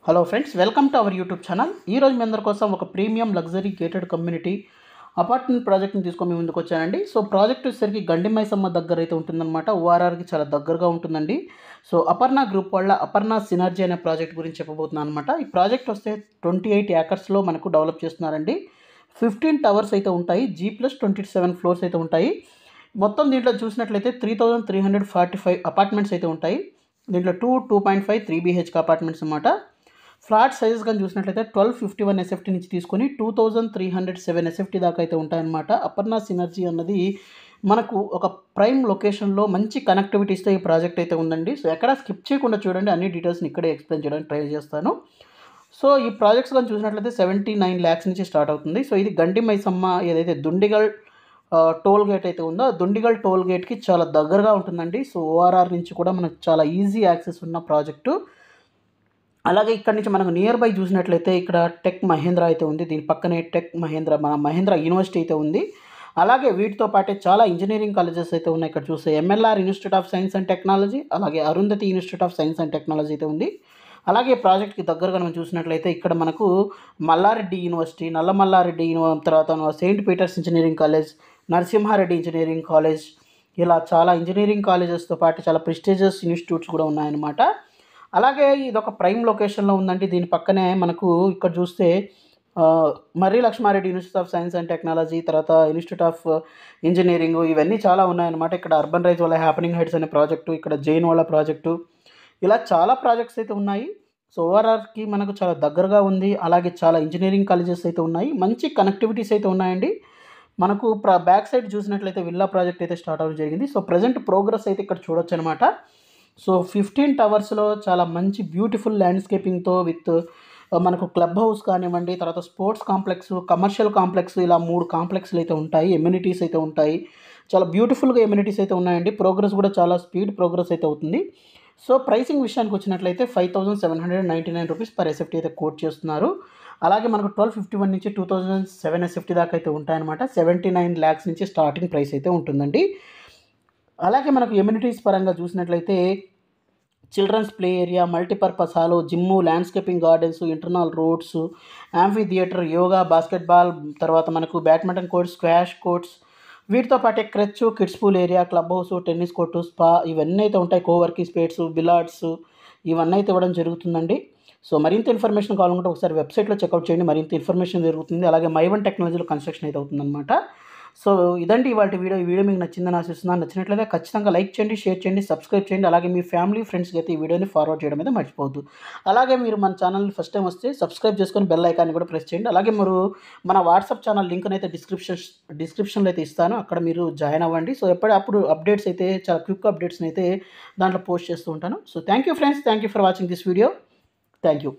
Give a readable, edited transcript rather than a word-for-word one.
Hello friends, welcome to our YouTube channel. ఈరోజు మీ అందరి కోసం ఒక premium luxury gated community apartment ప్రాజెక్ట్ని తీసుకొని మీ ముందుకు వచ్చానండి. సో ప్రాజెక్ట్ వచ్చేసరికి గండి మైసమ్మ దగ్గర అయితే ఉంటుందన్నమాట. ఓఆర్ఆర్కి చాలా దగ్గరగా ఉంటుందండి. సో అపర్ణ గ్రూప్ వాళ్ళ అపర్ణ సినర్జీ అనే ప్రాజెక్ట్ గురించి చెప్పబోతున్నాను అనమాట. ఈ ప్రాజెక్ట్ వస్తే 28 ఏకర్స్లో మనకు డెవలప్ చేస్తున్నారండి. 15 టవర్స్ అయితే ఉంటాయి. G+27 ఫ్లోర్స్ అయితే ఉంటాయి. మొత్తం దీంట్లో చూసినట్లయితే 3345 అపార్ట్మెంట్స్ అయితే ఉంటాయి. దీంట్లో 2.5 3 BHK అపార్ట్మెంట్స్ అన్నమాట. ఫ్లాట్ సైజెస్ కానీ చూసినట్లయితే 1251 SFT నుంచి తీసుకొని 2307 SFT దాకా అయితే ఉంటాయన్నమాట. అపర్ణ సినర్జీ అన్నది మనకు ఒక ప్రైమ్ లొకేషన్లో మంచి కనెక్టివిటీస్తో ఈ ప్రాజెక్ట్ అయితే ఉందండి. సో ఎక్కడ స్కిప్ చేయకుండా చూడండి, అన్ని డీటెయిల్స్ని ఇక్కడే ఎక్స్ప్లెయిన్ చేయడానికి ట్రై చేస్తాను. సో ఈ ప్రాజెక్ట్స్ కానీ చూసినట్లయితే 79 lakhs నుంచి స్టార్ట్ అవుతుంది. సో ఇది గండి మైసమ్మ ఏదైతే దుండిగల్ టోల్ గేట్ అయితే ఉందో దుండిగల్ టోల్ గేట్కి చాలా దగ్గరగా ఉంటుందండి. సో ఓఆర్ఆర్ నుంచి కూడా మనకు చాలా ఈజీ యాక్సెస్ ఉన్న ప్రాజెక్టు. అలాగే ఇక్కడ నుంచి మనకు నియర్ బై చూసినట్లయితే ఇక్కడ టెక్ మహేంద్ర అయితే ఉంది. దీని పక్కనే టెక్ మహేంద్ర మన మహేంద్ర యూనివర్సిటీ అయితే ఉంది. అలాగే వీటితో పాటే చాలా ఇంజనీరింగ్ కాలేజెస్ అయితే ఉన్నాయి. ఇక్కడ చూస్తే MLR institute of science and technology, అలాగే Arundhati institute of science and technology అయితే ఉంది. అలాగే ప్రాజెక్ట్కి దగ్గరగా మనం చూసినట్లయితే ఇక్కడ మనకు మల్లారెడ్డి యూనివర్సిటీ, నల్లమల్లారెడ్డి తర్వాత Saint Peter's engineering college, Narasimhareddy engineering college, ఇలా చాలా ఇంజనీరింగ్ కాలేజెస్తో పాటు చాలా ప్రెస్టీజియస్ ఇన్స్టిట్యూట్స్ కూడా ఉన్నాయన్నమాట. అలాగే ఇదొక ప్రైమ్ లొకేషన్లో ఉందండి. దీని పక్కనే మనకు ఇక్కడ చూస్తే Marri Laxmareddy institute of science and technology, తర్వాత ఇన్స్టిట్యూట్ ఆఫ్ ఇంజనీరింగ్, ఇవన్నీ చాలా ఉన్నాయన్నమాట. ఇక్కడ అర్బన్ రైజ్ వాళ్ళ హ్యాపెనింగ్ హైట్స్ అనే ప్రాజెక్టు, ఇక్కడ జైన్ వాళ్ళ ప్రాజెక్టు, ఇలా చాలా ప్రాజెక్ట్స్ అయితే ఉన్నాయి. సో ఓఆర్ఆర్కి మనకు చాలా దగ్గరగా ఉంది. అలాగే చాలా ఇంజనీరింగ్ కాలేజెస్ అయితే ఉన్నాయి. మంచి కనెక్టివిటీస్ అయితే ఉన్నాయండి. మనకు బ్యాక్ సైడ్ చూసినట్లయితే విల్లా ప్రాజెక్ట్ అయితే స్టార్ట్ అవ్వడం జరిగింది. సో ప్రజెంట్ ప్రోగ్రెస్ అయితే ఇక్కడ చూడొచ్చు అనమాట. సో 15 టవర్స్లో చాలా మంచి బ్యూటిఫుల్ ల్యాండ్స్కేపింగ్తో విత్ మనకు క్లబ్ హౌస్ కానివ్వండి, తర్వాత స్పోర్ట్స్ కాంప్లెక్స్, కమర్షియల్ కాంప్లెక్స్, ఇలా 3 కాంప్లెక్స్లు అయితే ఉంటాయి. ఎమ్యూనిటీస్ అయితే ఉంటాయి. చాలా బ్యూటిఫుల్గా ఎమ్యూనిటీస్ అయితే ఉన్నాయండి. ప్రోగ్రెస్ కూడా చాలా స్పీడ్ ప్రోగ్రెస్ అయితే అవుతుంది. సో ప్రైసింగ్ విషయానికి వచ్చినట్లయితే 5799 రూపీస్ పర్ SFT అయితే కోట్ చేస్తున్నారు. అలాగే మనకు 1251 నుంచి 2007 SFT దాకా అయితే ఉంటాయన్నమాట. 79 lakhs నుంచి స్టార్టింగ్ ప్రైస్ అయితే ఉంటుందండి. అలాగే మనకు ఎమ్యూనిటీస్ పరంగా చూసినట్లయితే children's play area, multipurpose hall, gym, landscaping gardens, internal roads, amphitheatre, yoga, basketball, తర్వాత మనకు బ్యాడ్మింటన్ కోర్ట్స్, స్క్వాష్ కోర్ట్స్, వీటితో పాటే creche, kids pool area, club house, tennis court, spa, ఇవన్నీ అయితే ఉంటాయి. కోవర్కింగ్ స్పేట్స్, బిలార్డ్స్, ఇవన్నీ అయితే ఇవ్వడం జరుగుతుందండి. సో మరింత ఇన్ఫర్మేషన్ కావాలనుకుంటే ఒకసారి వెబ్సైట్లో చెక్అవుట్ చేయండి, మరింత ఇన్ఫర్మేషన్ జరుగుతుంది. అలాగే మైవన్ టెక్నాలజీలో కన్స్ట్రక్షన్ అయితే అవుతుందన్నమాట. సో ఇదండి ఇవాళ వీడియో. ఈ వీడియో మీకు నచ్చిందని ఆశిస్తున్నాను. నచ్చినట్లయితే ఖచ్చితంగా లైక్ చేయండి, షేర్ చేయండి, సబ్స్క్రైబ్ చేయండి. అలాగే మీ ఫ్యామిలీ ఫ్రెండ్స్కి అయితే ఈ వీడియోని ఫార్వర్డ్ చేయడం అయితే మర్చిపోవద్దు. అలాగే మీరు మన ఛానల్ని ఫస్ట్ టైం వస్తే సబ్స్క్రైబ్ చేసుకొని బెల్ ఐకాన్ని కూడా ప్రెస్ చేయండి. అలాగే మీరు మన వాట్సాప్ ఛానల్ లింక్ని అయితే డిస్క్రిప్షన్లో అయితే ఇస్తాను, అక్కడ మీరు జాయిన్ అవ్వండి. సో ఎప్పటికప్పుడు అప్డేట్స్ అయితే చాలా క్విక్ అప్డేట్స్ని అయితే దాంట్లో పోస్ట్ చేస్తూ ఉంటాను. So thank you friends, thank you for watching this video. Thank you.